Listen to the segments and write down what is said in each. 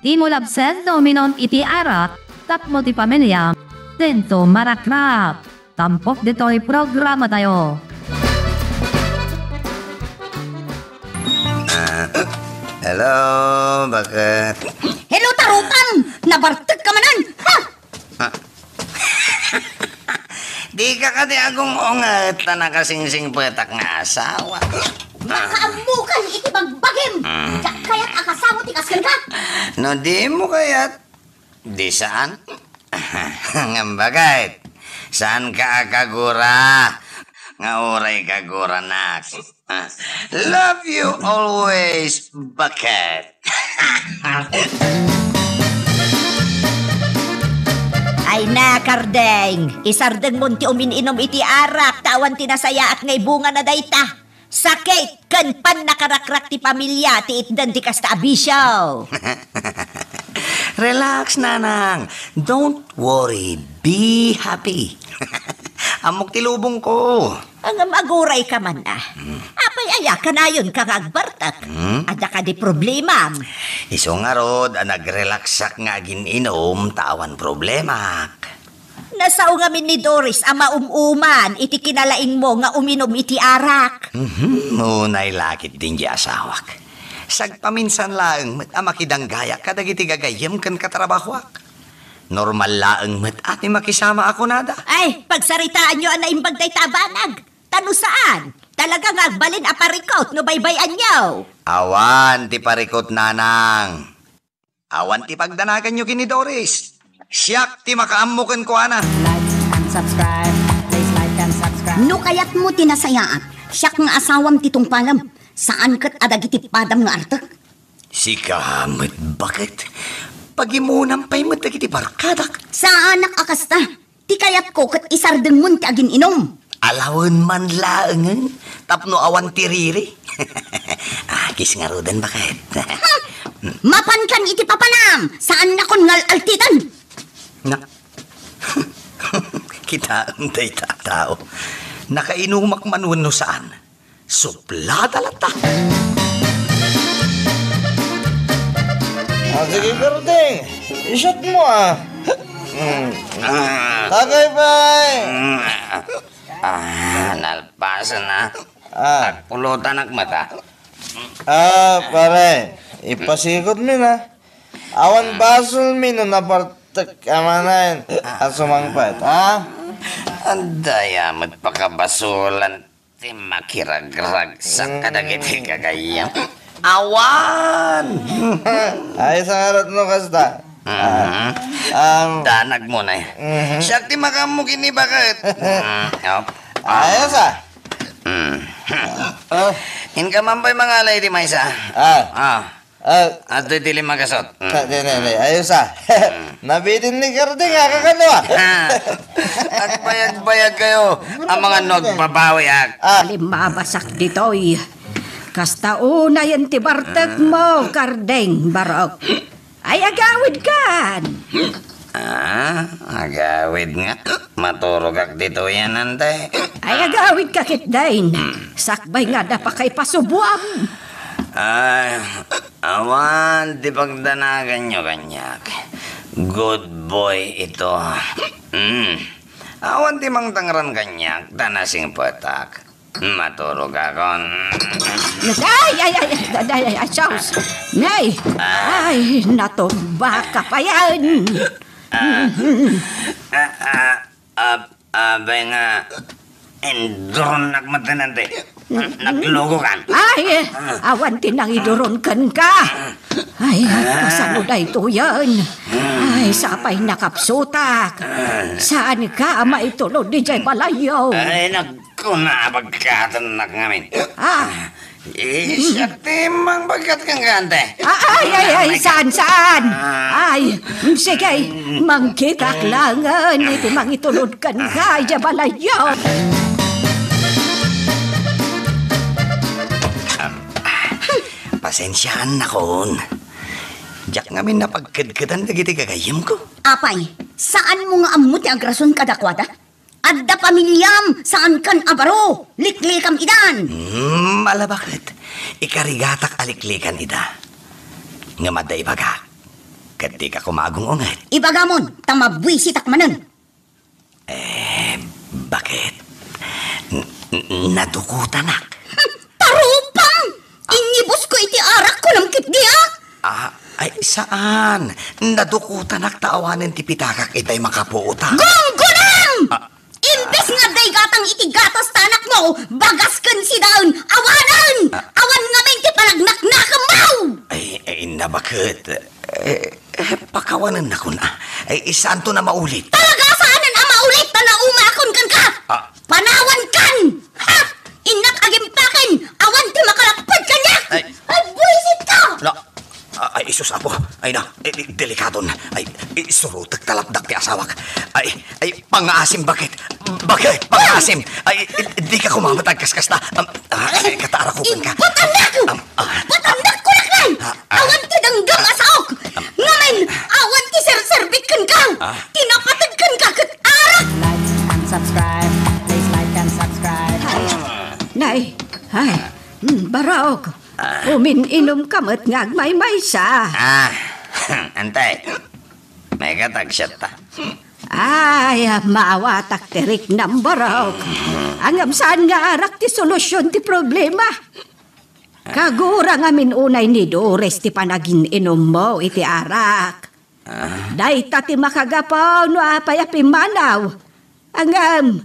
Timo labsen dominon iti arak, tapmo ti pamilya, dento marakrap. Tampok dito'y programa tayo. Hello, bakit? Hello, tarukan! Nabartag ka manan! Ha? Di ka kati agong ungat na nakasingsing petak nga asawa. Nakaamukan iti bagbagim! Kaya't akasawa ti kaskan ka! No, di mo kaya't. Di saan? Ngambagay. Saan ka kagura? Nga oray kagura nak. Love you always, bakit? Ay na, Kardeng! Isardeng mo ti umininom iti arak, tawan tinasaya at ngay bunga na dayta. Sakit, kan pan nakarakrak ti pamilya, ti itdan ti kasta abisyaw. Relax, nanang. Don't worry. Be happy. Amok tilubong ko. Ang maguray ka man Apay aya ka na yun kang agbartak. Ada ka di problema. Iso nga rod, nagrelaksak nga gininom, tawan problema. Nasao nga min ni Doris ama umuman, iti kinalaing mo nga uminom iti arak. Munay lakit din di asawak. Sagpaminsan laeng met amakidang gaya kadagiti gagayem kan katrabahwak. Normal laeng met ati makisama ako nada. Ay, pagsaritaan nyo na imbag day tabanag. Tano saan? Talaga nga balin aparikot no baybayan nyo. Awan ti parikot nanang. Awan ti pagdanagan nyo kini Doris. Siyak ti makaamukan ko ana. Like and subscribe. Please like and subscribe. No kayat mo tinasayaan. Siyak nga asawam titong palam. Saan kat adagiti padam nga artak? Si Kamet, bakit? Pagimunang pa'y matagiti barkadak. Saan nakakasta? Ti kayat ko kat isardeng mo ti agin inom. Alawan man laangan. Tapno awan tiriri. Kis nga rodan, bakit? Mapan kan iti papanam. Saan na kon ngal altitan? Na. Kita ang tao. Nakainumak manuan no saan. Suplada lata. Sige, Kardeng. I-shot mo Tagay, bay. Nalpasan na. Pulutan ak mata. Pare. Ipasikot min, Awan basol min no napartak amanayin. At sumangpet, Andayamat pakabasulan. Ti makiragrag sa kadagiti kagayam. Awan! Ay, sa harot no, kasta. Danag mo na Siyak ti makamukin ni bakit? Ayos, Inka mambay mga alay ti maysa. At di tili magasot. Ayos, nabitin ni Kardeng, kakano, At bayag-bayag kayo ang mga nagbabawi Limabasak ditoy. Kasta una yan ti bartek mo, Kardeng barok. Ay agawid kan. Agawid nga. Maturog ak dito yan, ante. Ay agawid ka kitdain. Sakbay nga da pa kay pasubuam. Ay, awan, di pagdanagan nyo kanyak. Good boy ito. Awan di mang tangran kanyak, tanasing patak. Maturog ako. Ay, Charles. Nay, ay, natumba ka pa yan. Abay nga, enduron nagmatanante. Naglugo kan. Ay, awan tinang iduron kan ka. Ay, kasano na ito yan? Ay, sapay nakapsutak. Saan ka maitulog di jay balayaw? Ay, nagkunabagkatan na ngamin. Siya timang bagkat kang gante. Ay, saan? Ay, sige, mangkitak langan. Ito mangitulog kan ka, jay balayaw. Pasensyaan na kon. Diyak ngamin napagkadkadan dagiti kagayam ko. Apay, saan mo nga ammo ti agrason kadakwada? Adda pamilyam, saan kan abaro? Liklikam idan. Malabakit. Ikarigatak aliklikan ida. Nga maday baga. kat di ka kumagungungat. Ibagamon, tamabwisit akmanan. Bakit? Nadukutan ak. Tarupang! Inibos ko iti arak ko ng kitdiya. Ay, saan? Nadukutan ak taawanan ti pitakak itay makapuuta. Gunggunam! Imbes nga day gatang iti gatas tanak mo, bagaskan si daon, awanan! Awan nga may ti palagnak-nakam mo! Ay, nabakit. Pakawanan na ko na. Saan to na maulit? Talaga saanan ang maulit na naumakon kan ka? Panawan kan! Ha! Inak agimpakin! Awan ti makalapad kanya! Ay, buisit ka! Ay, isus apo. Ay na, delikadon. Ay, surutak talapdak ti asawak. Ay, pang-asim bakit? Bakit? Pang-asim. Ay, di ka kumamatag kaskasta. Katarakupan ka. Batandak ko na kan! Awan ti danggang asawak! Ngamen, awan ti serserbit kan ka! Tinapatag kan ka kat arak! Like and subscribe. Please like and subscribe. Nay, baraok. Umin-inom kamot nga agmay-may sa. Antay. May katagsyat ta. Ay, maawatak tirik ng baraok. Angam saan nga arak ti solusyon ti problema. Kagura nga minunay ni Dores ti panagin inom mo iti arak. Dayta ti makagapaw no apay apimanaw. Angam,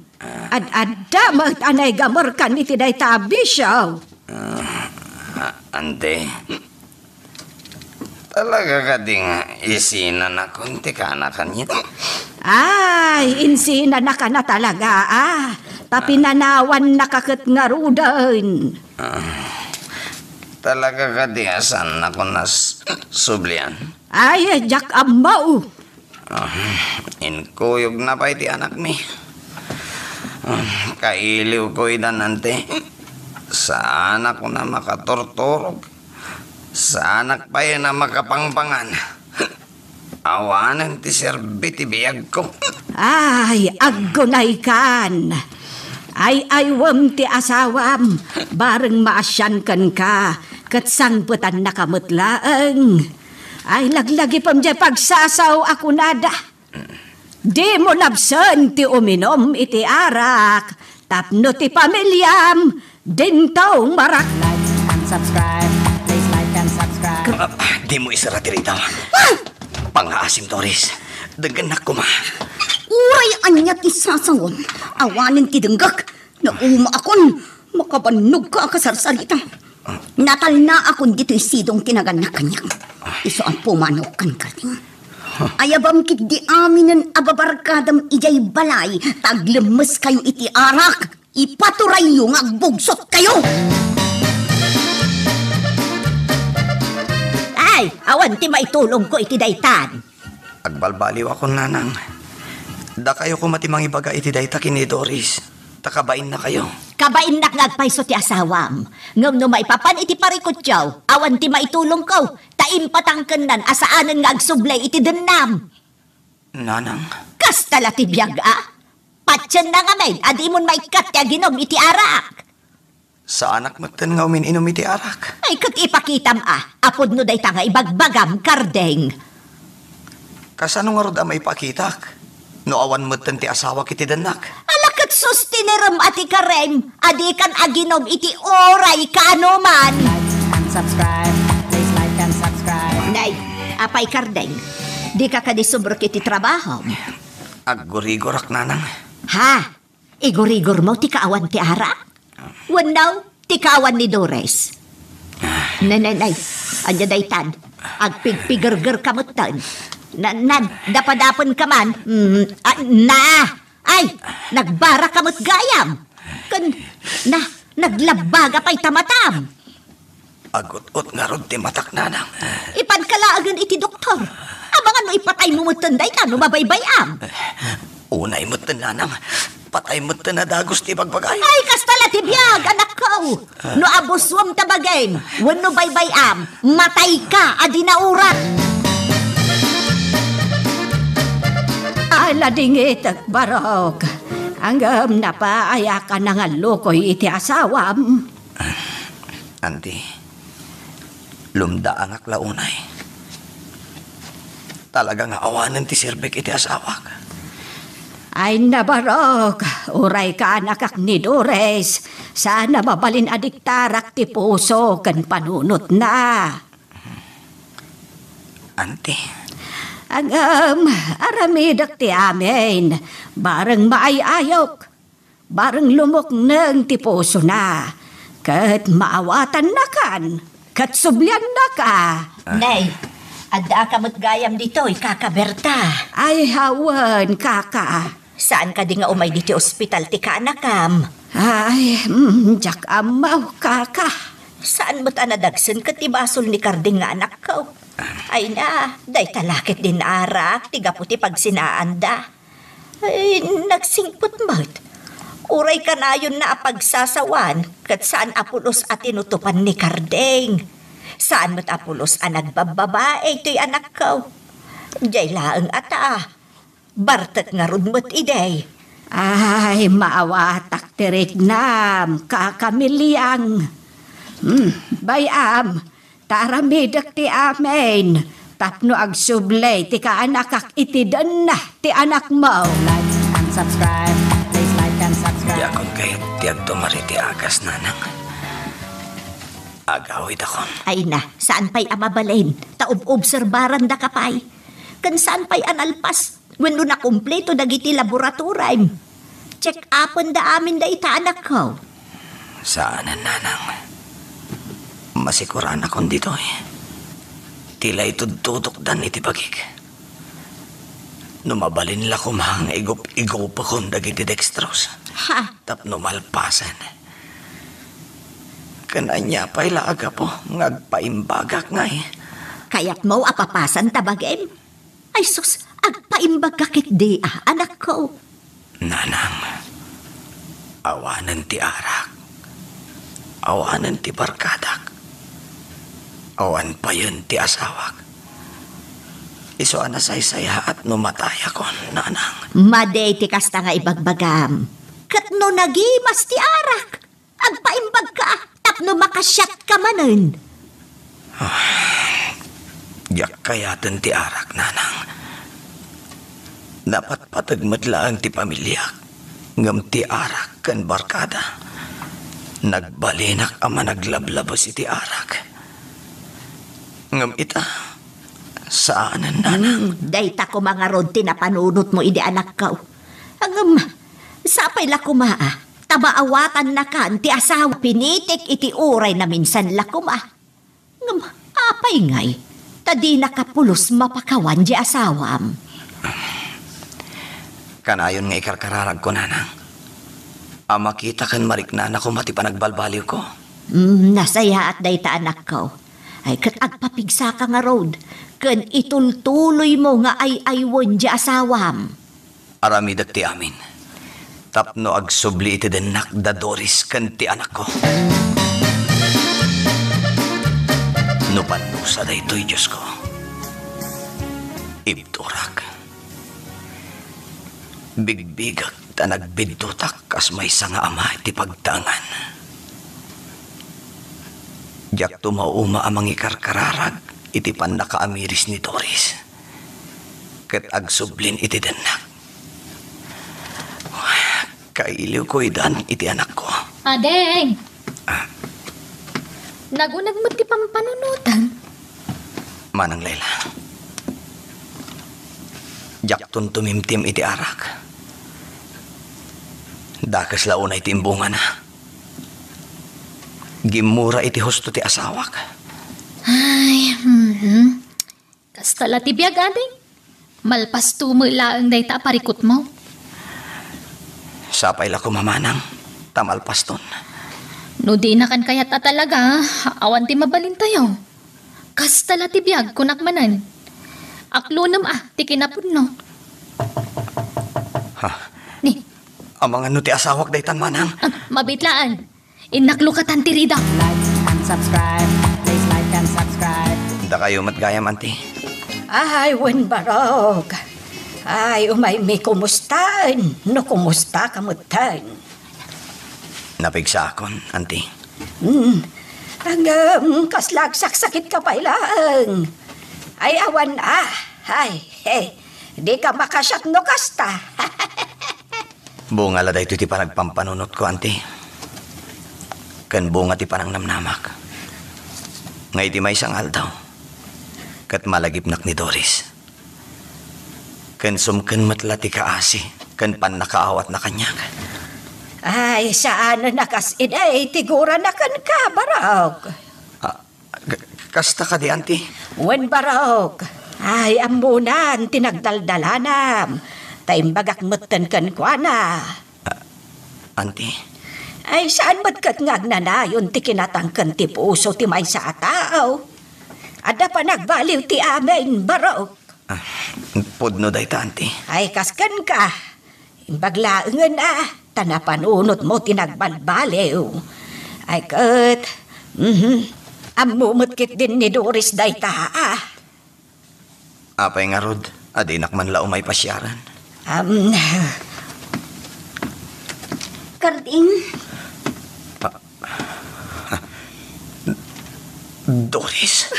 ad-adda mag-anay gamor kan iti dayta abisyaw. Ante, talaga ka ding isina na kunti ka na kanyit. Ay, insina na ka na talaga, Tapinanawan na kakit nga rudan. Talaga ka di asan ako nas sublian. Ay, jak amaw. Inkuyog na pa iti anak mi. Kailiw ko idan ante. Saan ako na makatortorog? Saan pa yun na makapangpangan? Awanan ti serbiti biyag ko. Ay, aggunay kan. Ay, aywam ti asawam. Bareng maasyan kan ka. Katsangputan na kamutlaang. Ay, laglagi pam dyan pagsasaw ako nada. Di mo labsan ti uminom iti arak. Tapno ti pamilyam. Dintong marak. Like and subscribe. Please like and subscribe. Di mo isarati rito. Pang-asim, Doris. Daganak ko ma. Uray anya ti sasawon. Awanin ti denggak. Nauma akon. Makabanog ka akasarsarita. Natal na akon dito isidong kinaganak kanya. Iso ang pumanokan ka rin. Ayabam kit di aminan ababarkadam ijay balay. Taglemes kayo iti arak. Ipaturay yung agbugsot kayo! Ay, awan ti maitulong ko iti daytan. Agbalbaliw ako, nanang. Da kayo kumatimang ibaga iti dayta kini Doris. Takabain na kayo. Kabain nak nagpaiso ti asawam. Ngam no maipapan iti parikot yaw. Awan ti maitulong ko. Taim patangkenan asaanan nga agsublay iti denam. Nanang. Kastala ti biyaga. Patyan na nga may, adi mon maikat ya ginom iti arak. Sa anak matan nga umin-inom iti arak. Ay kag ipakitam apod no dayta nga ibagbagam kardeng. Kasano nga roda may pakitak? No awan matan ti asawa kiti danak. Alakat sustineram ati karem, adi kan aginom iti oray kanoman. Like and subscribe. Please like and subscribe. Nay, apay kardeng, di ka kadisubrok iti trabaho. Aggurigorak, nanang. Ha? Igor-igor mo, ti kaawan ti arak? Wanaw, ti kaawan ni Dores. Nanay, anya daytan, agpigpigerger kamutan. Dapadapon ka man, ay, nagbara kamut gayam. Naglabaga pa'y tamatam. Agot-ot nga rod ti matak, nanang. Ipadkalaagan iti doktor. Abangan mo ipatay mo mutanday ka, numabaybayam. Unay matan, nanang. Patay matan na dagos ti bagbagay. Ay, kastala ti biyag, anak ko. No abuswam tabagay, wano baybayam, matay ka, adinaurat. Ala dingit at barok. Anggam na pa aya ka na nga lokoy iti asawam. Auntie, lumda ang aklaunay. Talaga nga awanan ti Sirbek iti asawak. Ay nabarog, uray ka anak ni Dores. Sana mabalin adiktarak ti puso kan panunot na. Ante, Ang aramidak ti amin, bareng maayayok, bareng lumok ng ti puso na. Kat maawatan na kan, kat sublian na ka. Nay, adda ka mo't gayam dito, kakaberta. Ay hawan, kaka. Saan ka di nga umay dito ospital ti kaanakam? Ay, jak amaw, kaka. Saan mo't anadagsan ka ti basol ni Karding nga anak ko? Ay na, day talakit din arak, tiga puti pag sinaanda. Ay, nagsingpot mo't. Uray ka na yun na apagsasawan, kat saan apulos at tinutupan ni Karding. Saan mo't apulos ang nagbababae, ito'y anak ko. Diyay laang ata. Bartet nga rod mo't iday. Ay, maawatak tirik nam, kakamilyang. Bayam, taramidak ti amin. Tapno agsublay, ti kaanakak itidan na, ti anak mo. Like and subscribe. Please like and subscribe. yakon kayo tiyag tumari ti agas nanang. Agawid akon. Ay na, saan pa'y amabalin? Taob-obserbaran da ka pa'y. Kan saan pa'y analpas? Wenno na kumpleto dagiti laboratoryum. Check upon da amin da ita anak ko. Saanan nanang? Masikuran akon dito eh. Tila itututok dan iti bagik. Numabalin la kumahang igop akon dagiti dextrose. Ha? Tapno malpasan. Kananya pa'y laaga po, ngagpaimbagak nga eh. Kaya't mo apapasan tabagem? Ay sus, agpaimbag kakit di anak ko. Nanang, awanan ti arak. Awanan ti barkadak. Awan pa yun ti asawak. Iso anasaysaya at numataya kon, nanang. Maday ti kasta nga ibagbagam. Kat no nagimas ti arak. Agpaimbag ka, tapno makasyat ka manen. Yak kayatan ti arak, nanang. Dapat patagmatlaang ti pamilya. Ngam ti arak kan barkada. Nagbalinak ama naglablabas iti arak. Ngam ita, saanan nanang? Dayta ko mga rod tinapanunot mo idi anak ko. Hangam, sapay la kumaa. Tabaawatan na kan ti asawa. Pinitik iti uray na minsan la kuma. Ngam, apay ngay. Tadi nakapulos mapakawan di asawam. Kanayon nga ikarkararag ko, nanang. Makita kan mariknan ako mati panagbalbaliw ko. Nasaya at dayta anak ko. Ay kat agpapigsa ka nga road. Kan itultuloy mo nga ay aywon di asawam. Aramidak ti amin. Tapno agsubli iti denak da Doris kan ti anak ko. Nupanusa da ito'y Diyos ko. Ibturak. Bigbigak ta nagbidtutak kas may nga ama iti pagtangan. Diyak tumauma amang ikarkararag iti pan nakaamiris ni Doris. Ket agsublin iti denak. Kailiw ko idan iti anak ko. Adeng! Nagunag mo ti pampanunutan. Manang Lela. Jaktun tumimtim iti arak. Dakas launa iti imbunga na. Gimura iti husto ti asawak. Ay, Kastala ti biyag, adeng. Malpas tumula ang dayta parikot mo. Sapay la ko mamanang. Tamalpas ton. No di na kan kayat talaga, awan ti mabalin tayo. Kastala ti biyag, kunak manan. Aklunam ti kinapudno. Ha? Ni, Amang ano ti asawak daytan manang. mabitlaan. Inaklukatan ti rida. Like and subscribe. Please like and subscribe. Da kayo matgayam, anti. Ay, wen barog. Ay, umay may kumustaan. No, kumusta kamutan? Napigsa akon, anti. Ang kaslagsak sakit ka pa ilang. Ay, awan Ay, di ka makasyat no kasta. Bunga la da ito ti panagpampanunot ko, auntie. Kan bunga ti panang namnamak. Ngay ti may sangal daw. Kat malagipnak ni Doris. Kan sumken matla ti kaasi. Kan pan nakaawat na kanyag. Ay, saan nakas iday, tigura na kan ka, Barok. Kasta ka di, auntie. Wen Barok, ay amunan, tinagdaldalanam. Taimbagak meten kan kwa na. Auntie? Ay, saan matkat ngag na na yun ti kinatangkan ti puso ti may sa tao? Ada pa nagbaliw ti amin, Barok. Pudno day ta, auntie. Ay, kaskan ka. Imbaglaangan tanapanunot mo tinagbalbaliw. Ay, kat, amumutkit din ni Doris day ta, Apay nga, Rod. Adinak man la umay pasyaran. Karding, Doris?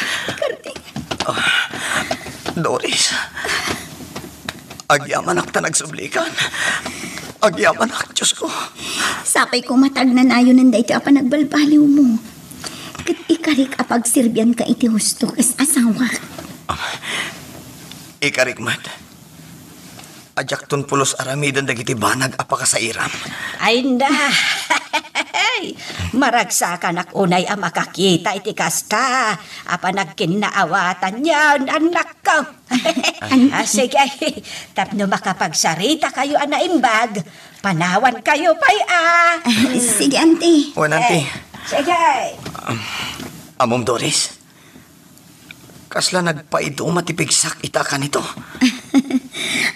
Doris? Agyaman ta nagsublikan. Agyaman Diyos ko. sapay ko matag na nayo ng dahi ka pa nagbalbaliw mo. Kat ikarik apag sirbyan ka iti husto kas asawa. Ikarikmat. Ajak tun pulos aramidan dagiti banag apaka sa iram. Ay na. Maragsakan ak unay ang makakita iti kasta. Apa nagkinaawatan yan, anak ko. Sige, tapno makapagsarita kayo anaimbag. Panawan kayo pa'y Sige, auntie. O, auntie. Sige. Amom Doris. Kasla nagpaido matipigsak ita ka nito.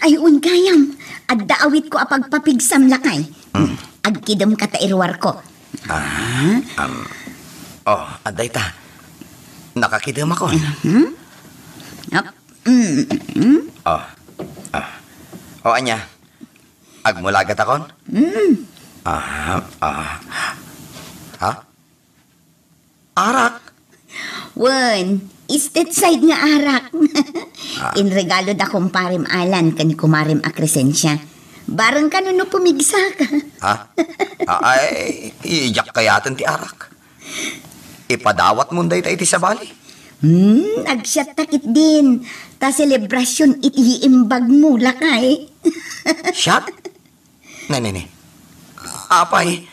Ay, unkayam. At daawit ko apag papigsam lakay. Agkidam ka tairwar ko. Aday ta. Nakakidam ako. Anya. Agmulagat akon? Ha? Arak? Wen, istet side nga arak. In regalo da kumparim Alan kan kumarim akresensya. Barang ka no pumigsa ka. Ha? Ay, iyak kayatan ti arak. Ipadawat mo day iti sa bali. Agsyat takit din. Ta selebrasyon iti imbag mo lakay. Shot? Nene. Apay,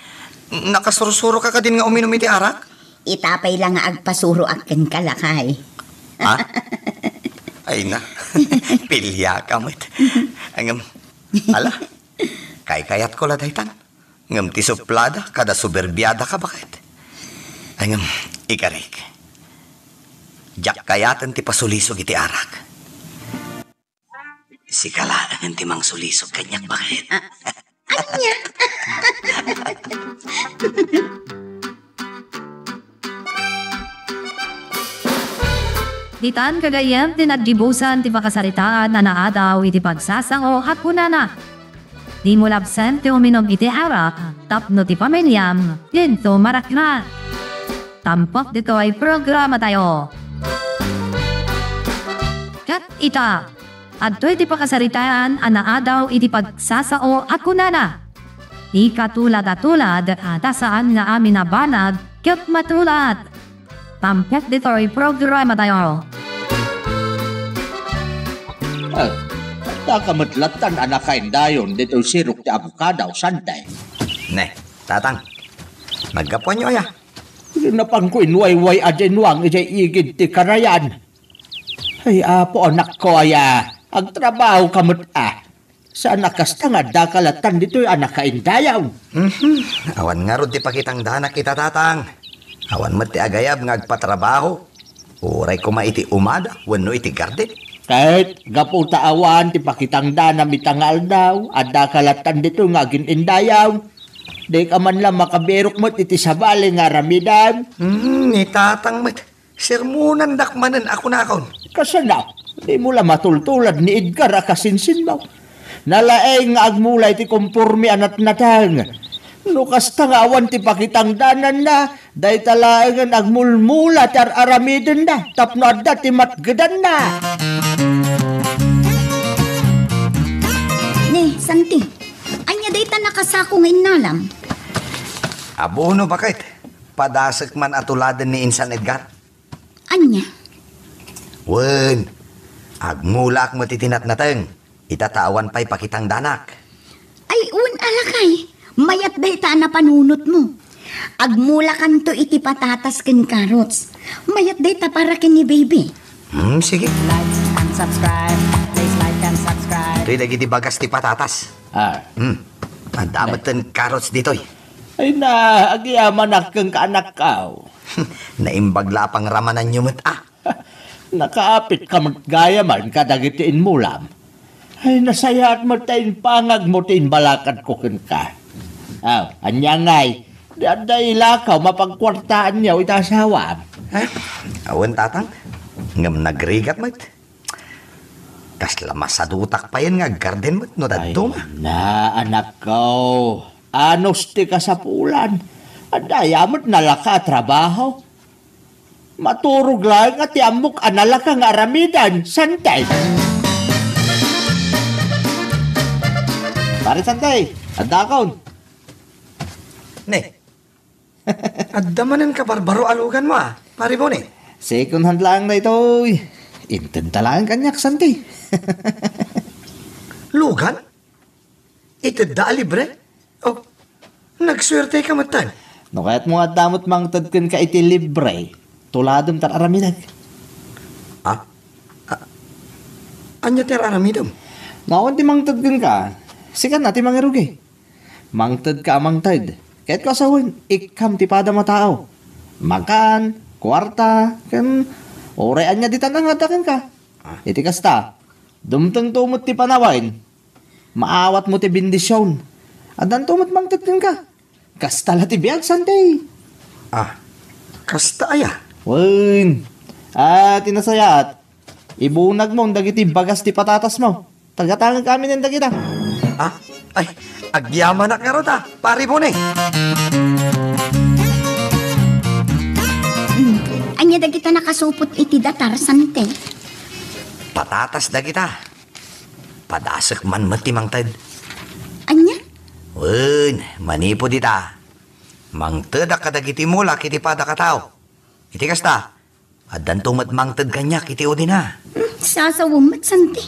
nakasurusuro ka din nga uminom iti arak? Itapay lang nga agpasuro akin kalakay. Ha? Ay na. Pilya ka mo't. Ala, kayat ko la daytan. Ngam ti suplada, kada suberbiada ka bakit? Ay ikarik. Jak kayatan ti pasulisog iti arak. Sikala ang timang sulisog kanyak bakit? Anya? Ditan kagayam tinadjibusan ti pakasaritaan na naadaw iti pagsasango hakunana. Di mo labsen ti uminom iti arak, tapno ti pamilyam, dinto marakna. Tampok dito ay programa tayo. Kat ita, adto iti pakasaritaan na naadaw iti pagsasao hakunana. Di katulad-atulad ata saan nga amin na banag, kyot matulat. Tampok dito ay programa tayo. Nakamatlatan anak kain dayon dito sirok ti abukadaw sanday. Ne, tatang. Nagkapon nyo ya. Napang ko inwayway adenwang ijay igid ti karayan. Ay apo anak ko aya, agtrabaho kamot Saan nakasta nga dakalatan dito'y anak kain dayaw. Awan nga rod ti pakitang danak kita tatang. Awan mat ti agayab nga agpatrabaho. Uray ko maiti umada, wano iti garden. Kahit gaputa awan ti pakitang dana mitangal daw, adda kalatan dito nga ginindayaw. Di ka man lang makaberok mo iti sabali nga ramidan. Itatang mat. Sermonan dakmanan ako na akon. Kasana, di mo lang matultulad ni Edgar akasinsin mo. Nalaeng nga agmulay ti kumpurmi anat natang. Nukas tangawan ti pakitang danan na, day talaengan agmulmula tar aramidin na, tapno adda ti matgadan na. Santi, anya dayta nakasako nga inalam. Abono bakit? Padasek man atuladan ni Insan Edgar. Anya? Wen, agmulak mo titinat nateng. Itatawan pa'y pakitang danak. Ay, alakay. Mayat dayta na panunot mo. Agmula kan to iti patatas ken carrots. Mayat dayta para ken ni baby. Sige. Like and subscribe. Please like and subscribe. Ito'y lagi di bagas ti patatas. Ang damat ten carrots dito'y. Ay na, agyaman akong kaanak kao. Naimbagla pang ramanan nyo met Nakaapit ka gaya man kadagitiin mo lam. Ay nasayat mo tayin pangag mo tayin balakad ko ka. Anya ngay, daday lakaw mapagkwartaan niya o itasawa. Awan tatang, ngam nagrigat met. Kasla masadutak pa yan nga garden met no dadto ma. Na anak ko, anos ti ka sa pulan. Adayamot nalaka trabaho. Maturog lang at yamok analaka nga aramidan, santay. Pare santay, adakon. Ne, addamanan ka barbaro alugan mo pare mo ne. Second hand lang na ito. Intenta lang kanyak, santay. Lugan? Ito da libre? Oh, nagswerte ka matan. No kaya't mga damot mangtad kan ka iti libre, tuladom tar aramidag. Anya ter aramidom? Ngawan ti mangtad kan ka, sikat na ti mangirugi. Mangtad ka mangtad, kaya't kasawin, ikam ti pada matao. Makan, kwarta, kan, orean niya di tanang hatakan ka. Iti kasta, dumtang tumot ti panawain, maawat mo ti bindisyon. Adan tumot mangtad kan ka. Kasta la ti biyag, santay. Kasta aya. Wen, tinasayat. Ibunag mo ang dagiti bagas ti patatas mo. Tagatangan kami ng dagita. Ay, agyaman na karot pare mo ne. Anya dagita nakasupot iti datar, sante. Patatas da kita. Padasek man matimang tad. Anya? Wen, manipo dita. Mangted kadagiti mula kiti pada katao. Iti kasta. Adan tumat mangted kanyak iti udina. Sasawumat, sante.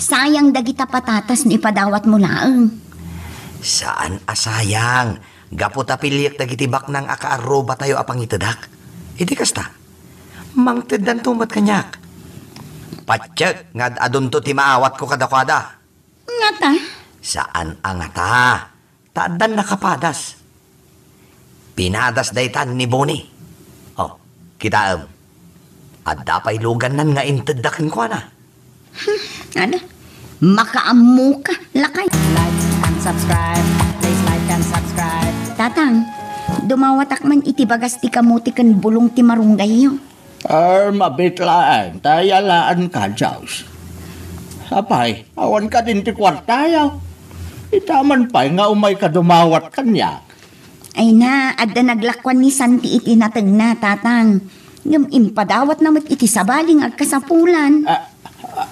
Sayang dagita patatas ni padawat mo laeng. Saan asayang? Gaputa pilyak dagiti baknang akaaroba tayo apang itedak. Iti kasta. Mangted dan tumat kanyak. Patsyak, ngad adun to ti maawat ko kadakwada. Ngata? Saan ang ata? Taadan nakapadas. Pinadas daytan ni Boni. Oh, kita at dapay lugan nan nga intedakin ko na. Ano? Makaamu ka, lakay. Like and subscribe. Please like and subscribe. Tatang, dumawatak man iti bagas ti kamuti kan bulong ti marunggay yo. Mabitlaan, tayalaan ka, Jaws. Apay, awan ka din ti kwartayaw. Itaman pa'y nga umay ka dumawat kanya. Ay na, adda naglakwan ni Santi iti nateng na, tatang. Ngam impadawat namat iti sabaling ag kasapulan.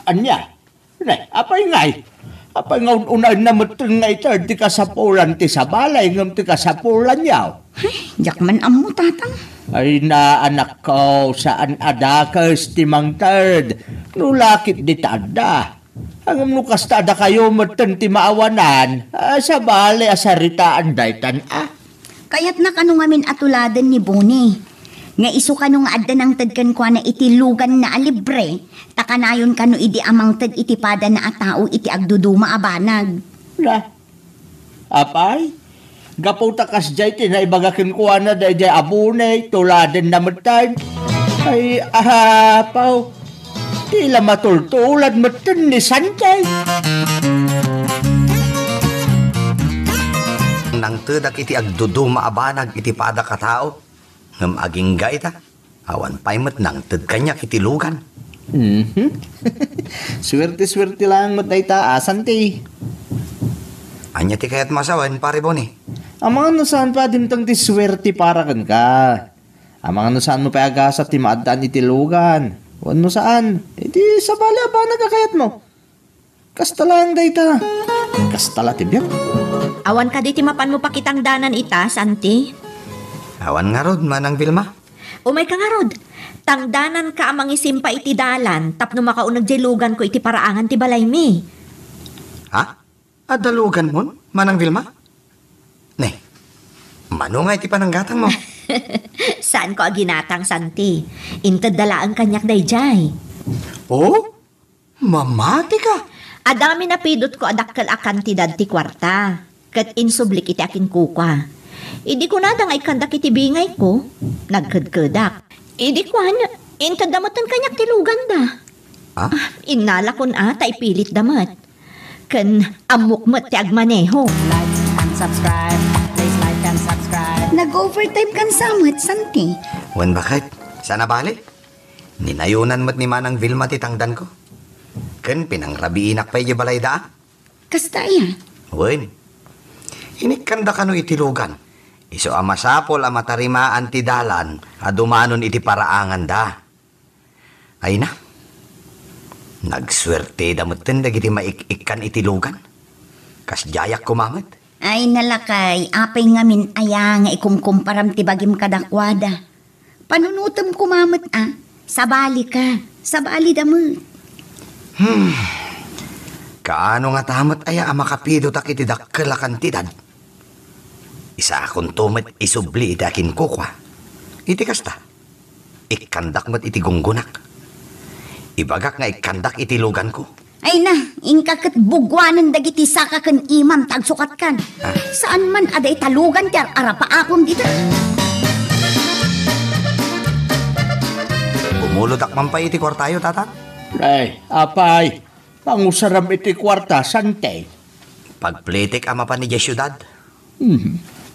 Anya? Ne, apay ngay. Apay nga unay na matun nga ito, di kasapulan ti sabalay, ngam ti kasapulan yaw. Yak man amo, tatang. Ay na, anak ko, saan adakas ti mangtard? Nulakit di tada. Hanggang nukas tada kayo matun ti maawanan, sabali asaritaan daytan Kayat na kanu ngamin atuladan ni Boni. Nga iso kanu nga adda ng tadkan kwa na iti lugan na alibre, takanayon kanu idi amang tad iti pada na atao iti agduduma abanag. Na, apay? Gaputa kas jay tinaibagakin ko na day jay abunay, tuladen na matay. Ay, ahapaw. Tila matultulad matan ni Santay. Nang tedak iti agduduma abanag iti pada katao. Ngam aging gaita. Awan pa'y mat nang ted kanyak iti lugan. Swerte-swerte lang matay ta, Santay. Anya ti kayat masawan, pare Boni. Ang mga nasaan pa dintang ti swerte para kan ka. Ang mga nasaan mo pa agasat ti maadaan iti lugan. Ano saan? Iti sabali ba nagkakayat mo? Kasta lang dayta. Kasta la tibyak. Awan ka di timapan mo pa kitang danan ita, Santi. Awan nga rod, Manang Vilma. Umay ka nga rod. Tangdanan ka amang isimpa iti dalan, tapno makaunag jelugan ko iti paraangan ti balay mi. Ha? Adalugan mo, Manang Vilma? Ne, mano nga iti pananggatang mo? Saan ko aginatang, Santi? Intad dalaan kanyak dayjay. Oh? Mamati ka? Adami na pidot ko adakkel akan ti dad ti kwarta. Kat insublik iti akin kukwa. Idi ko na dangay kandak iti bingay ko. Nagkadkadak. Idi kwan, intad damatan kanyak ti lugan da. Ha? Inala kon tay pilit damat. Kan amukmat ti agmaneho. Like and subscribe. Please like and subscribe. Nag-overtime kan samot, Santi. Wan bakit? Sana bali? Ninayunan mo't ni Manang Vilma ti tangdan ko. Ken pinangrabiinak pa iti balay da? Kasta ya. Wen. Inikanda ka no itilugan. Iso amasapol amatarimaan ti dalan adumanon iti paraangan da. Ay na. Nagswerte damutin dagiti maik-ikan itilugan. Kas jayak kumamat. Ay nalakay, apay ngamin aya nga ikumkumparam ti bagim kadakwada. Panunutom kumamat sabali ka, sabali damot. Kaano nga tamat aya amakapido tak iti dakkel a kantidad. Isa akong tumet isubli iti akin kukwa. Iti kasta. Ikandak mo't iti gunggunak. Ibagak nga ikandak iti lugan ko. Ay na, ingkakat bugwanan dagiti saka kan imam tagsukat kan. Saan man aday talugan ti arapa akong dito. Bumulodak man pa iti kwartayo, tata? Ay, apay. Pangusaram iti kwarta, Sante. Pagplitik ama pa ni syudad.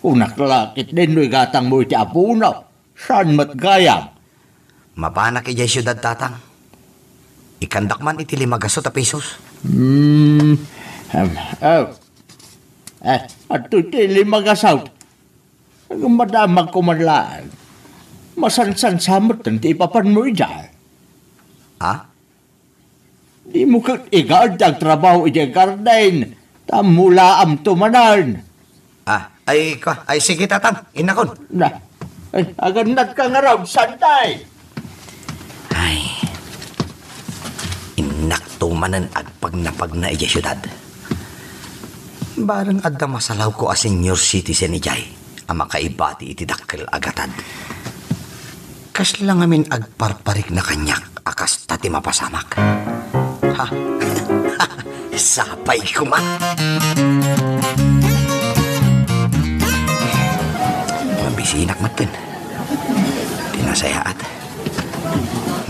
Unak lakit din no gatang mo iti apunaw. Saan matgayam? Mapanak iti syudad, tatang. Ikandak man iti 5 pesos. At iti 5 Ang madamag kumanlaan. Masansan samot ng ti ipapan mo dyan. Ha? Di mo kang igard ang trabaho iti garden. Tamula am tumanan. Ay sige, tatang. Inakon. Na, ay, aganat ka nga raw, Santay. Ay, inaktumanan agpag na iti syudad. Barang adda masalaw ko a senior citizen ijay, ang makaibati iti dakkel agatad. Kas lang amin agparparik na kanyak, akas tati mapasamak. Ha? Sapay ko man. Mabisinak matin. Tinasayaat.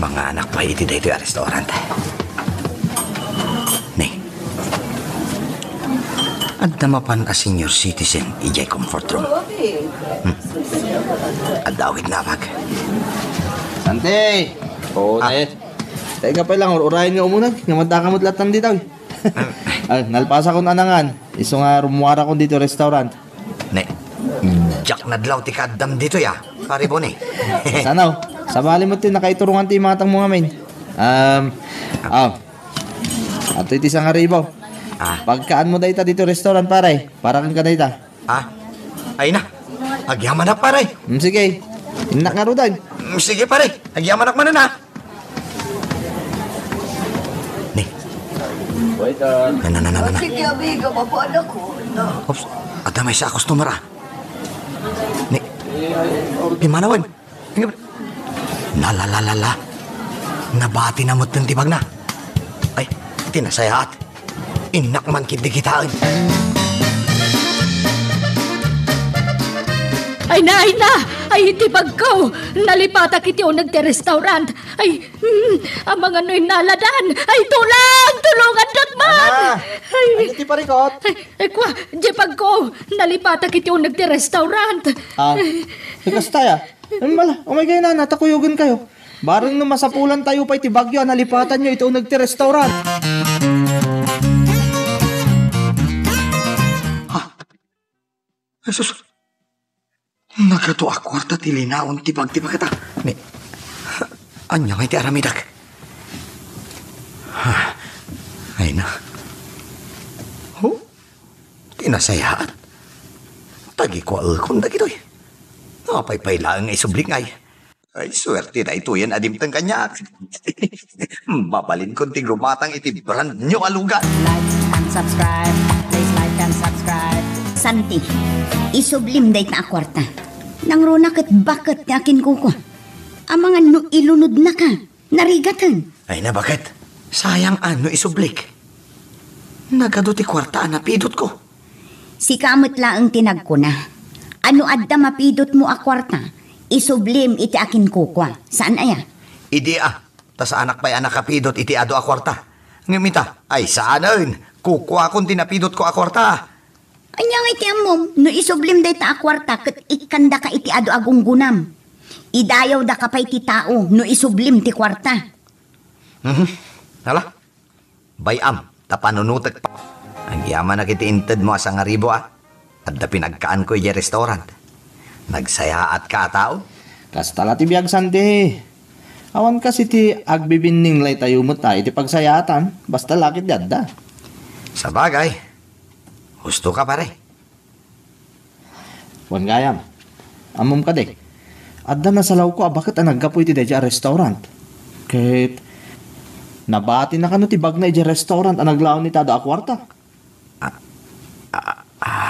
Mga anak pa iti dito yung restaurant. Nay. At namapan a senior citizen ijay comfort room. At dawit na pag. Sante! Oo, tayo. Tayo ka pa lang, urahin nga umunag. Ngamanta ka mo't latan dito. Nalpasa ko na nangan. Iso nga rumuara ko dito restaurant. Nay. Jack nadlaw ti kaddam dito ya. Pari po ni. Sanaw, sabali mo tin nakaiturungan ti matang mo ngamin. Ato iti sang haribaw. Pagkaan mo dayta dito restaurant pare. Parakan ka dayta. Ay na. Agyaman na pare. Sige. Inak nga rudag. Sige pare. Agyaman na na. Ni. Na. Sige, amiga, mapala ko. Ops. At may sa customer Ni. Gimana wen? Nalalala. Nabati na mo't ng tibag na. Ay, tinasayaat. Inak man kidikitaan. Ay na! Ay tibag ko! Nalipata kiti o nagte-restaurant. Ay, ang mga noy naladan. Ay, tulungan dagman! Ay, iti parikot. Ay, kwa, jepag ko. Nalipata kiti o nagte-restaurant. Ikas tayo. Umay kayo na, natakuyugan kayo. Barang nung masapulan tayo pa iti bagyo, nalipatan nyo ito nagte-restaurant. Ay, sus. Nagato a kwarta ti linaon ti kata. Ni. Anya nga iti aramidak. Ay na. Kinasayaan. Tagi ko alkon na gito'y. Napay-pay lang ay subling ay. Ay, swerte na ito yan adim tang kanya. Mabalin kong tigrumatang iti brand nyo alugan. Like and subscribe. Please like and subscribe. Santi, isublim day ta akwarta. Nang runa kat bakit yakin kuko. Ang mga ilunod na ka, narigatan. Ay na bakit? Sayang ano isublik. Nagaduti kwarta na pidot ko. Si kamot laang tinag ko na. Ano adda mapidot mo akwarta? Isublim iti akin kukwa. Saan aya? Idi ta sa anak pa'y anak kapidot iti ado akwarta. Ngamita, ay saanan? Kukwa kung tinapidot ko akwarta. Anyang iti amom, no isublim day ta akwarta, kat ikanda ka iti ado agunggunam. Idayaw da ka pa iti tao, no isublim ti kwarta. Hala? Bayam, tapanunutek pa. Ang yaman na kiti inted mo asang aribo At da pinagkaan ko iya restaurant. Nagsaya at ka tao? Kastala ti biyag Santi. Awan kasi ti agbibinning lay tayo mo tayo iti pagsayatan. Basta lakit yadda. Sa bagay, gusto ka pare. Wan gayam. Amom ka de. Adda na salaw ko bakit naggapo iti deja restaurant. Kahit nabati na kano ti bag na iti restaurant naglaon ni tada akwarta.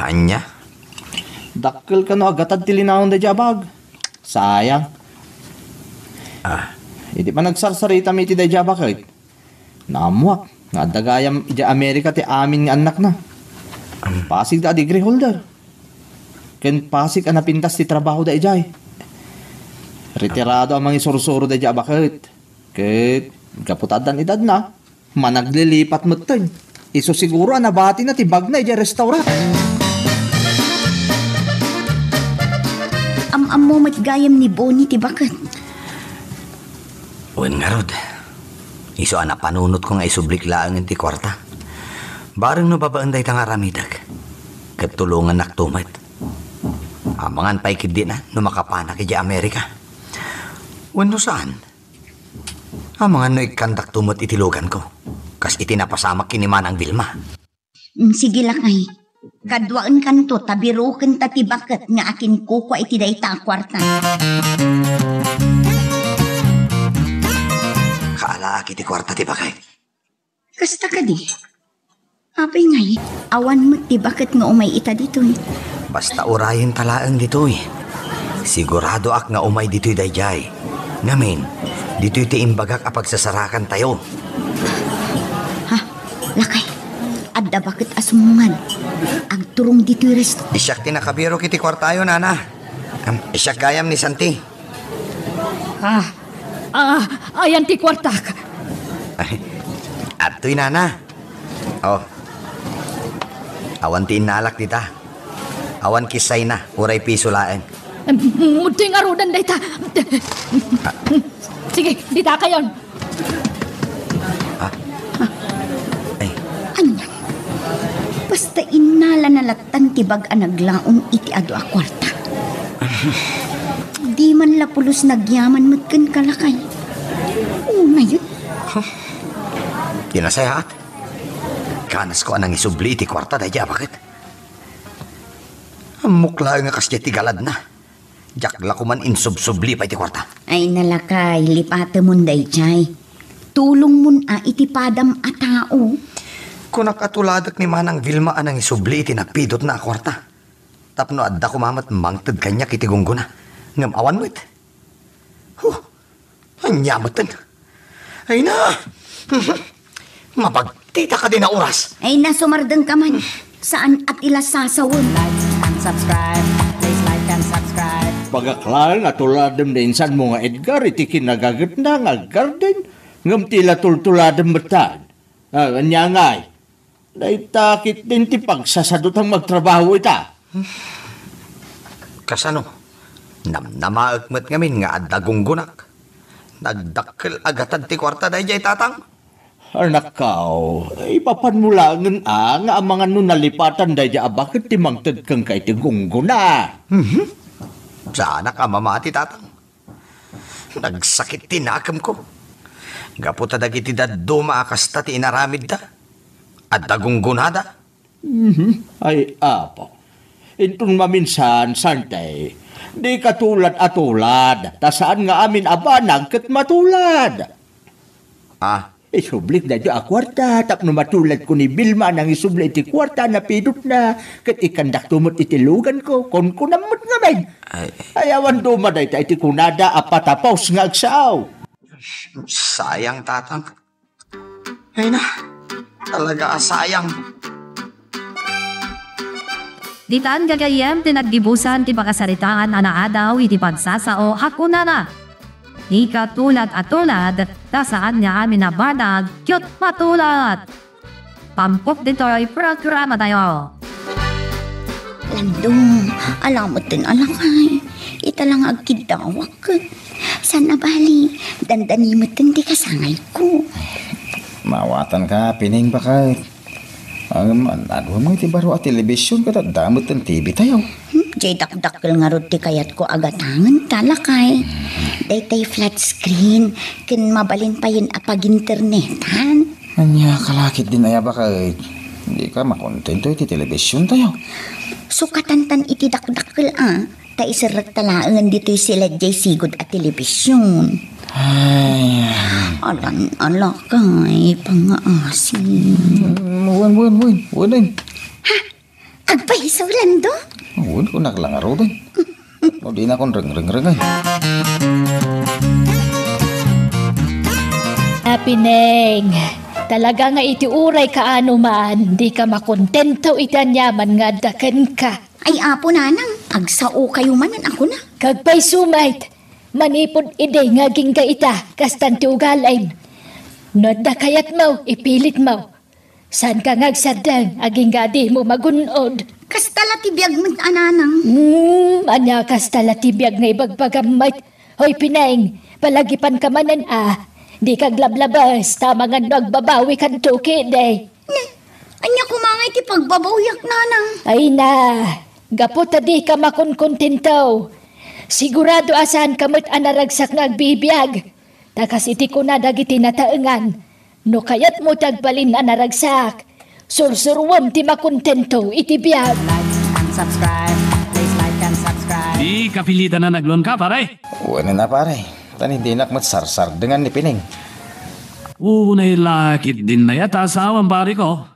Anya? Dakkel ka no agatad ti linawon deja bag. Sayang. Hindi pa nagsarsarita mi iti deja bakit. Namuak. Nga dagayam iti Amerika ti amin nga anak na. Pasig da degree holder. Ken pasig napintas ti trabaho da ijay. Retirado ang mga isursuro da ijay bakit. Ket kaputadan edad na. Managlilipat mo tayo. Iso siguro nabati na ti bag na ijay restaurant. Am-am mo matgayam ni Bonnie ti bakit. Uwan nga rod. Iso panunot ko nga isublik laang ti kwarta. Barang no babaan day tanga ramidag. Katulungan naktumat. Amangan pa'y kidi na no makapanak iti Amerika. Wano saan? Amangan no ikandak tumot itilugan ko. Kas itinapasamak kiniman ang Vilma. Sige lakay. Kadwaan kanto tabiruken ta ti bakit nga akin kukwa iti dayta akwarta. Kaalaak iti kwarta ti bakay. Kasta ka di. Apay ngay, awan mo ti bakit nga umay ita dito eh. Basta urayin talaang dito'y. Sigurado ak nga umay dito'y dayjay. Ngamin, dito'y ti imbagak apagsasarakan tayo. Ha? Lakay, adda bakit asumungan? Ang turong dito'y resto. Isyak ti nakabiro kiti kwartayo, nana. Isyak gayam ni Santi. Ayan ti kwartak. At to'y nana. Oh. Awan ti inalak dita. Awan kisay na, uray piso laeng. Muto'y ngarudan day ta. Sige, dita kayon. Ay. Anya? Basta inala na latan tibag anaglaong iti ado a kwarta. Di man lapulos nagyaman matken kalakay. Una yun. Kinasayaat. Kanas ko anang isubli iti kwarta dahil bakit? Mukla nga kasya ti galad na. Jakla ko man insubsubli pa iti kwarta. Ay nalakay, lipate mun day chay. Tulong mun iti padam a tao. Kung nakatuladak ni Manang Vilma anang isubli iti napidot na kwarta. Tapno adda ko mamat mangtad kanya kiti gungguna. Ngam awan mo it. Anyamatan. Ay na. Mapagtita ka din na oras. Ay nasumardang ka man. Saan at ila sasawon? Like and subscribe. Please like and subscribe. Pagaklaan at tuladam na insan mo nga Edgar, iti kinagagat na nga garden. Ngam tila tultuladam batan. Anya ngay. Naitakit din ti pagsasadot ang magtrabaho ita. Kasano? Namaagmat ngamin nga adagunggunak. Nagdakkel agatan ti kwarta dahi jay tatang. Anak kao, ipapan mo lang nga ang mga nunalipatan dahi bakit ti mangtad kang kay ti gungguna. Sana ka mamati tatang. Nagsakit tinakam ko. Gaputa dagiti daduma akasta ti inaramid da. At dagunggunada. Ay, apo. Intong maminsan, santay. Di katulad atulad. Tasaan nga amin abanag kat matulad. Isublik na di a kwarta. Tapno matulad ko ni Bilma nang isublik iti kwarta na pidot na. Kat ikandak tumot itilugan ko. Kon kunamot naman. Ayawan dumaday ta iti kunada apatapaws nga agsaaw. Sayang, tatang. Ay na, talaga sayang. Ditaan gagayem tinaggibusan ti pakasaritaan anaadaw iti pagsasao hakunana. Di katulad atulad, tasaan nga amin na banag, kyot matulad. Pampok dito'y programa tayo. Landong, alam mo din alakay. Ita lang agkidawak ka. Sana bali, dandani mo din di kasangay ko. Mawatan ka, pining bakit? Ano mo iti baro at telebisyon ka damot ng TV tayo. Jay dakdakkel nga rod ti kayat ko agatangan talakay. Daytay flat screen, kin mabalin pa yun apag internetan. Anya kalakit din aya bakit? Hindi ka makontento iti telebisyon tayo. Sukatantan iti dakdakkel ta isarag talaangan dito'y sila Jay sigod at telebisyon. Ay, alakay, pangaasin. Wan. Ha? Agpahisaw lang do? Wan ko naklangaro din. O di na akong ring-ring-ringay. Pineng, talaga nga iti uray ka ano man, di ka makontento itanyaman nga daken ka. Ay apo nanang, agsao kayo manan ako na. Kagpay sumait, manipod ide nga gingga ita, kastan ti ugalain. Noda kayat mo, ipilit mo. San ka ngagsadang, aging gadi mo magunod. Kastala tibiyag mo ananang. Anya kastala tibiyag nga ibagbagamay. Hoy Pineng, palagipan ka manan Di kag lablabas, tama nga nagbabawi kan tuki, day. Anya kumangay ti pagbabawyak nanang. Ay na, gapot di ka makonkontento. Sigurado asan kamot anaragsak nga agbibiyag. Takas iti ko na dagiti nataengan. No kayat mo tagbalin anaragsak. Sursurwam ti makontento iti biyag. Like and subscribe. Please like and subscribe. Di kapilitan na naglon ka, pare. Wala na pare. Tani di nak matsarsar dengan ni Pining. Unay lakit din na yata asawang pare ko.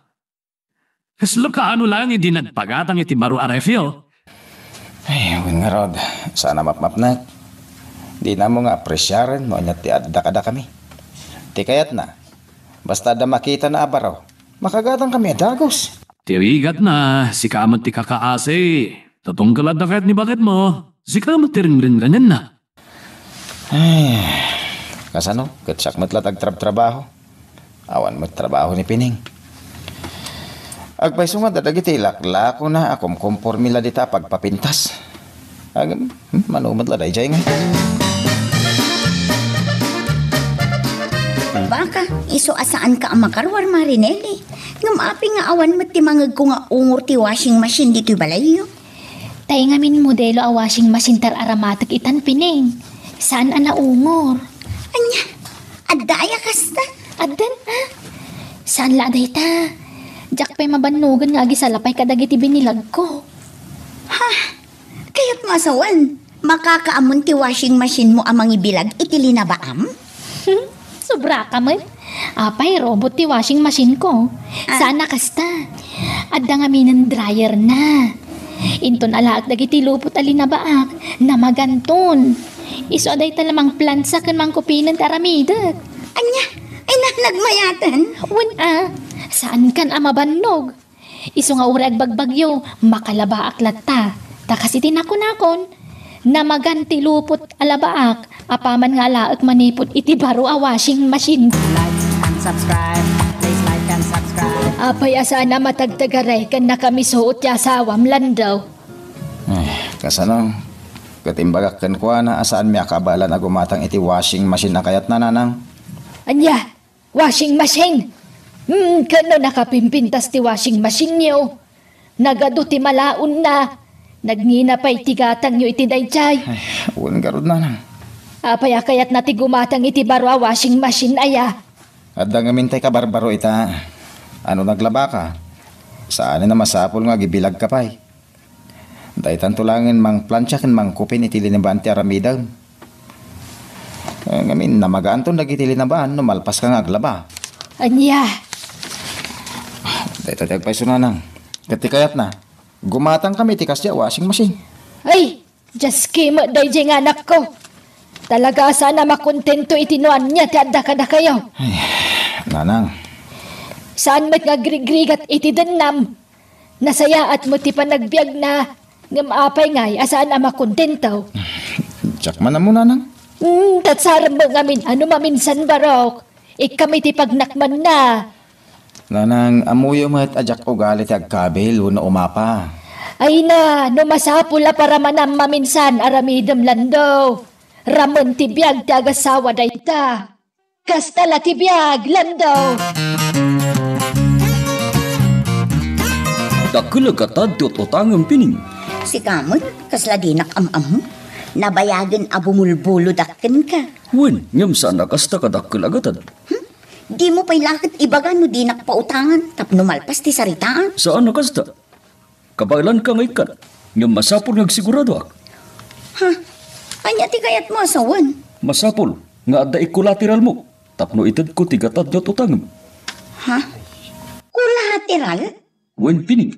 Kaslo ka ano lang hindi nagpagatang iti baro arefyo. Ay, win nga rod. Sana mapmap na. Di na mo nga apresyaran mo anya ti adda kada kami. Ti kayat na. Basta da makita na abaraw. Makagatang kami adagos. Tirigat na, si kamat ti kakaasi. Tatungkalad na kahit ni bakit mo. Si kamat ti rin-rin-ganyan na. Ay, kasano? Katsak matlatag trabaho. Awan magtrabaho ni Pining. Agpay sungat dadagiti lakla ko na akom kompormila dita pagpapintas. Manumat laday jay nga. Baka, iso asaan ka ang makarwar Marinelli. Ngumapi nga awan mo ti mangag ko nga ungur ti washing machine dito'y balayo. Tay nga min modelo a washing machine tar aramatik itan Pineng. Saan ana ungor? Anya, adaya kasta. Adan Saan la aday ta? Jak pa'y mabanugan nga agi salapay kadagiti binilag ko. Ha? Kaya't masawan. Makakaamon ti washing machine mo amang ibilag itili na baam? Sobra ka man. Apay, robot ti washing machine ko. Sana kasta. Adda nga minan dryer na. Inton alaak dagiti lupot alinabaak na maganton. Iso aday talamang plansa kan mangkupinan taramidat. Anya, ay nagmayatan. Saan kan amabannog? Iso nga urag bagbagyo, makalabaak latta. Takas itinakon-akon. Na maganti lupot alabaak, apaman nga alaak manipot iti baro a washing machine. Like and subscribe. Please like and subscribe. Apay asana matagtagaray kan na kami suot ya asawam landaw. Kasano? Katimbagak kan kuha na asaan mi akabalan agumatang iti washing machine na kayat na nanang. Anya, washing machine. Kano nakapimpintas ti washing machine niyo. Nagado ti malaon na. Nagngina pa'y tigatang nyo iti dayjay. Ay, uwan garod nanang. Apay akayat na ti gumatang iti baro a washing machine aya. Adda nga mintay ka barbaro ita. Ano naglaba ka? Saan na masapol nga gibilag ka pa'y. Daitan tulangin mang plansya ken mang kupin itili na baan ti aramidaw. Ngamin namagaan to nagitili na baan no malpas ka nga aglaba. Anya, Daitan tagpay sunanang. Katikayat na. Gumatang kami tikas dya washing machine. ay, just kimo day jay nga anak ko. Talaga sana makontento itinuan niya ti adda kada kayo. Nanang, Saan mat nga grigrigat iti denam. Nasaya at mo ti panagbiag na ngam-apay ngay asaan ang makontento. tsak man na mo nanang. Tatsaram mo ngamin ano maminsan barok. Ikami ti pagnakman na. Nanang, amuyo mo at ajak ugali ti agkabil uno umapa. Ay na, no masapula para manam maminsan aramidam lando. Ramon ti biag ti agasawa dayta. Kastala ti biag lando. Dakulagatad ti utangam pining. Si kamot, kasla dinak am-am. Nabayagan abumulbulo dakken ka. Wen, ngam sana kasta kadakulagatad. Di mo pa'y lakit ibaga no dinak pautangan. Tapno malpas ti saritaan. Saan na kasta? Kabailan ka ngay kan. Ngam masapol nagsigurado ak. Ha? Anya ti kayat mo asawan? Masapol, nga adda ikulateral mo. Tapno itad ko tigatad yot utangam. Ha? Kulateral? Wen pining.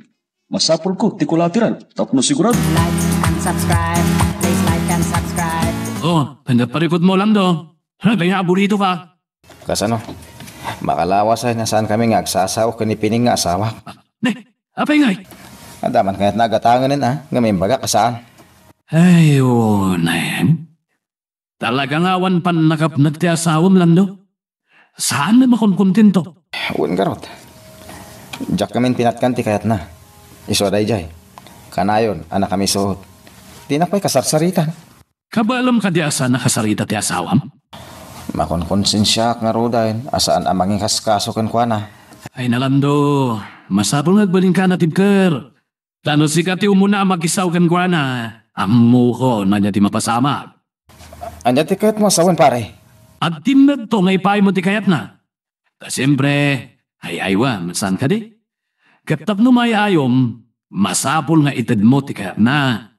Masapol ko ti kulateral. Tapno sigurado. Like and subscribe. Please like and subscribe. Oh, panaparikot mo lang do. Kaya aburito ka. Kasano? Makalawas ay nasaan kami nga agsasaw kanipining nga asawa. Apay ngay. Adaman kaya't nagatanganin nga may baga kasaan. Ay, nayan. Talagang awan pan nakapnag ti asawam lang do. Saan na makonkontento? Uwan garot. Diyak kami pinatkan ti kayat na. Iso day jay. Kanayon, anak kami suot. Di na pa'y kasarsaritan. Kabalam ka di asa nakasarita ti asawam? Makonkonsensya nga rodayin. Asaan ang manging kaskaso kan kwa na. Ay nalando, masapol nagbaling ka na tibker. Tano si kati umuna magisaw kan kwa na. Amu ko na niya ti mapasama. Anya ti kayat mo asawan pare. At timnad to ngay pay mo ti kayat na. Ta siyempre, ay aywa, saan ka di? Kaptap no may ayom, masapol nga itad mo ti kayat na.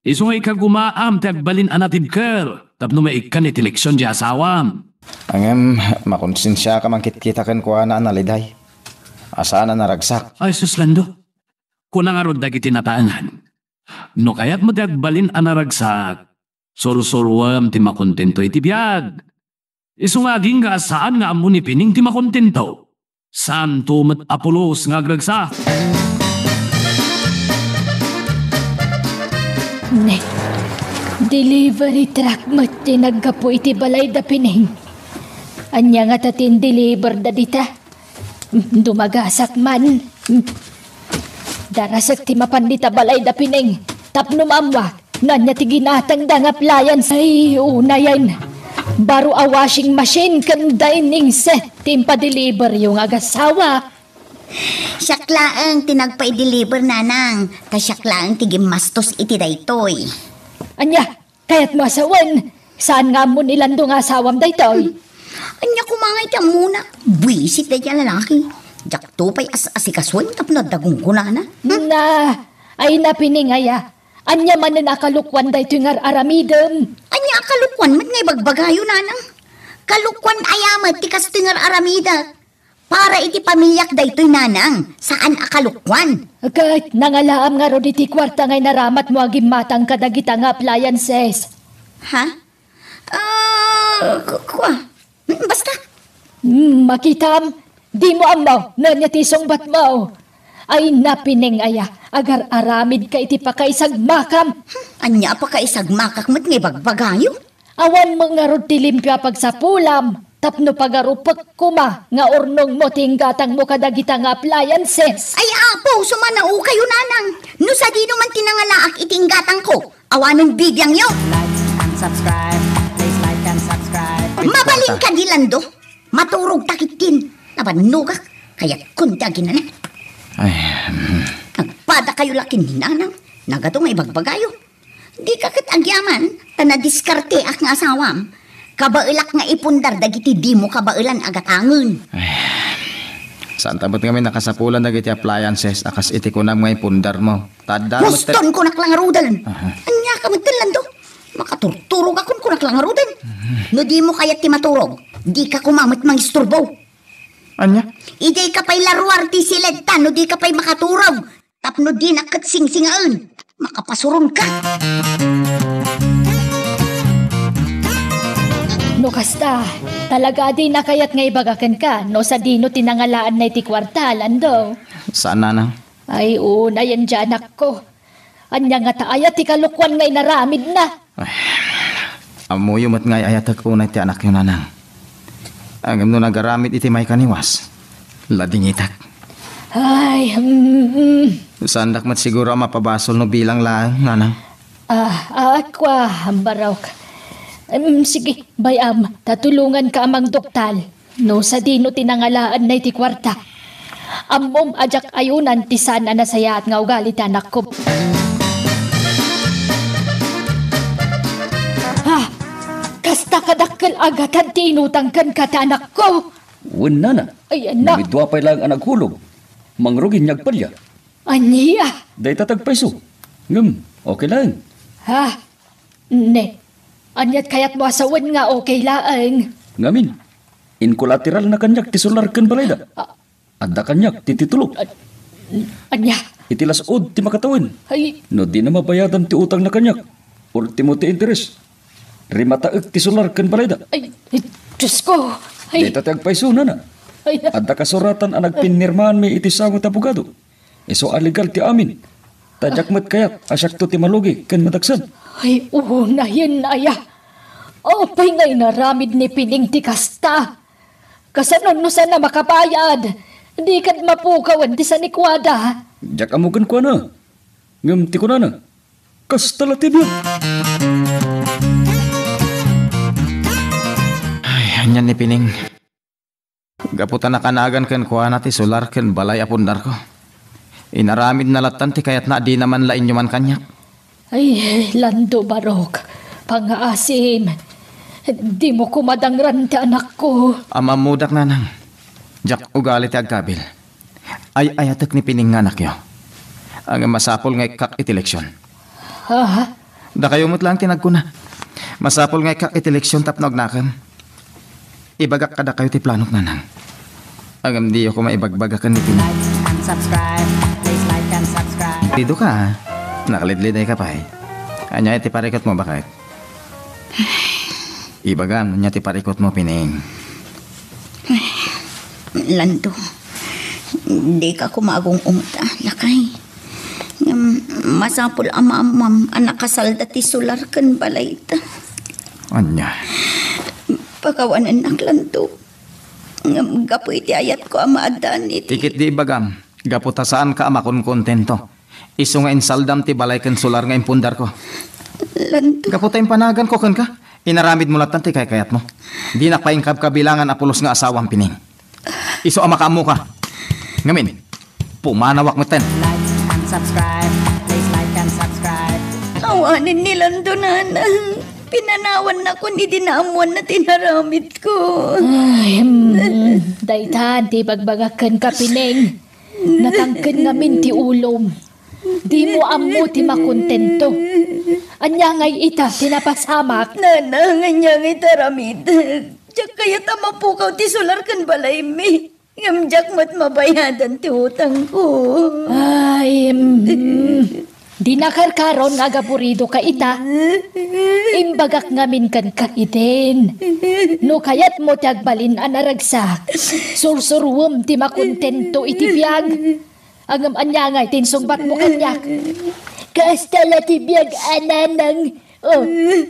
Iso nga ikagumaam ti agbalin anatib ker. Tapno may ikan iti leksyon di asawam. Angem, makonsensya ka mangkit-kita kan kwa na analiday. Asaan na naragsak. Ay suslando, kunang arod dagiti nataangan. No kaya't mo ti agbalin anaragsak, suru-suruam ti makontento iti biyag. Iso nga aging nga saan nga amo ni pining ti makontento. Saan tumat Apolos nga agragsak. Ne, delivery truck mo tinaggapo iti balay da pining. Anya nga tatin deliver da dita. Dumagasak man. Darasak ti mapandita balay da pining. Tapno mamwa, nanya ti ginatang da nga appliance. Ay, una yan. Baro a washing machine kan dining set. Timpa-deliver yung agasawa. Siyaklaang tinagpa-deliver nanang. Kasyaklang tigimastos iti daytoy. Anya, kaya't mo asawan. Saan nga mo nilando nga asawam daytoy? Anya kumangay ka muna. Buisit na dyan lalaki. Jak to pa'y asikaswan tapno dagong kunana. Na, ay napiningaya. Anya man na nakalukwan daytoy nga aramidem. Anya kalukwan mat ngay bagbagayo nanang. Kalukwan ayamat tikas to nga aramida. Para iti pamilyak daytoy nanang. Saan akalukwan? Kahit nangalaam nga ro iti kwarta ngay naramat mo agim matang kadagita nga appliances. Ha? Basta. Makitam, di mo amaw, nanyatisong bat mo. Ay napining aya, agar aramid ka iti pakaisag makam. Anya pa kaisag makak mat ngay bagbagayo? Awan mo nga ro ti limpya pagsapulam. Tapno pagarupak kuma, nga urnong mo tinggatang mo kadagita nga appliances. Ay apo, sumanao kayo nanang. No sa di naman tinangalaak itinggatang ko. Awanon bidyang yo. Like and subscribe. Please like and subscribe. Mabalin ka dilando. Maturog takitin. Nabanugak. Kaya't kundagin na na. Ay, Nagpada kayo lakin ni nanang. Nagato nga ibagbagayo. Di kakit agyaman. Tanadiskarte ak nga asawam. Kabailak nga ipundar dagiti di mo kabailan agatangon. Saan tabot kami nakasapulan na iti appliances akas iti kunam ngay pundar mo. Tada mo Guston ko naklangarudan. Anya ka magdalan do. Makaturturog akong ko naklangarudan. No di mo kayat ti maturog. Di ka kumamit mang isturbo. Anya? Ijay ka pa'y laruar ti siledtan. No di ka pa'y makaturog. Tapno di nakat singsingaan. Makapasuron ka. No kasta, talaga di na kayat nga ibagakan ka, no sa dino tinangalaan na iti kwartal, ando. Saan nanang? Ay, una yan dyan ako. Anya nga taayat ti kalukwan nga inaramid na. Amuyo mat ngay ayatag po na iti anak yung nanang. Angam no nagaramid iti may kaniwas. Lading itak. Ay, Sandak mat siguro mapabasol no bilang lang, nanang. Akwa, hambaraw ka. Sige, bayam, tatulungan ka amang doktal. No sa dino tinangalaan na iti kwarta. Amom ajak ayunan ti sana na saya at nga ugalit anak ko. Kasta kadakkel agatan ti inutangkan ka ta anak ko. Wala na. Ay, anak. Nabidwa pa lang ang naghulog. Mangrugin niyag palya. Aniya. Day tatagpaiso. Okay lang. Ne. Anyat kayat mo asawan nga okay laang. Ngamin, in collateral na kanyak ti solar kan balay da. Adda kanyak ti titulog. Anya. Itilas od ti makatawin. Ay. No di na mabayadan ti utang na kanyak. Ultimo ti interes. Rimataag ti solar kan balay da. Ay, Diyos ko. Ay. Di tatagpaiso na na. Ay. Adda kasuratan ang nagpinirmahan may itisangot abogado. Iso alegal ti amin. Tadyak kayat asyak to ti malugi kan mataksan. Ay, na yan, aya. Opay ngay naramid ni Pining ti kasta. Kasanon no sana makabayad. Di kad mapukawan ti sa nikwada. Diyak amugan ko na. Ngam ti ko na. Kasta latibyo. Ay, anyan ni Pining. Gaputan na kanagan ken kuha na ti solar ken balay apundar ko. Inaramid na latan ti kayat na di naman lain man kanyak. Ay, Lando Barok, pang-aasim. Di mo kumadangran ti anak ko. Amamudak nanang. Jak ugali ti agkabil. Ay ayatek ni Pining nga anak yo. Ang masapol nga kak iti leksyon. Da kayo mo't lang tinagkuna. Masapol nga kak iti leksyon tapnog nakan. Ibagak kada kayo ti planok nanang. Agam di ako maibagbagakan ni Pining. Like and subscribe. Please like and subscribe. Dito ka ha. Nakalidliday ka pa eh. Anya iti parikot mo bakit? Ibagan, anya ti parikot mo Pining. Lando, di ka kumagong umta, lakay. Masapul amam anak kasalda ti solar kan balay ta. Anya? Pagawanan nak Lando. Gapoy ti ayat ko ama adan iti. Tikit di ibagam. Gaputa saan ka amakon kontento. Iso nga insaldam ti balay ken solar nga impundar ko. Lando. Gaputa impanagan ko ken ka. Inaramid mo latan ti kayat mo. Di nakpaingkab kabilangan apulos nga asawang Pining. Iso amakamu ka. Ngamin, pumanawak mo ten. Like and subscribe. Please like and subscribe. Awanin ni Lando nanan. Pinanawan na ko ni dinaamuan na tinaramid ko. Ay, daytan, di bagbagakan ka Pining. Natangkin ngamin ti ulom. Di mo amo ti makontento. Anya ngay ita, tinapasamak. Nanang, anya ngay taramid. Diyak kaya tamapukaw ti solar kan balay mi. Ngamjak mat mabayadan ti utang ko. Ay, di nakarkaron nga gapurido ka ita. Imbagak ngamin kan ka itin. No kayat mo tagbalin anaragsak. Sursurwom ti makontento iti biyag. Angam anya nga tinsungbat mo kanyak. Kastala ti biyag ananang. Oh,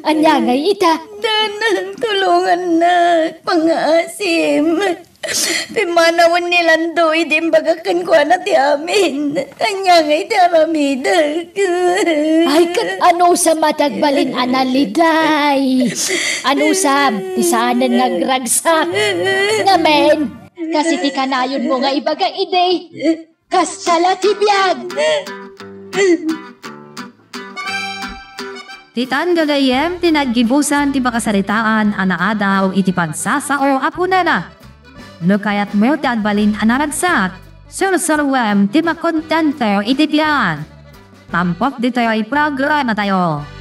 anya nga ita. Nanang, tulungan na. Pang-asim. Pimanawan ni Lando, idimbagakan ko na ti amin. Anya nga iti aramidag. Ay, kat ano sa matagbalin analiday. Ano sa tisanan nagragsak. Ngamen, kasi ti kanayon mo nga ibaga ide. Kastala ti biyag. Titan galayem, tinaggibusan ti bakasaritaan, anaadaw, iti pagsasao, apunana. No kaya't mo ti adbalin anaragsak, sursurwem ti makontento iti piyan. Tampok dito ay programa tayo.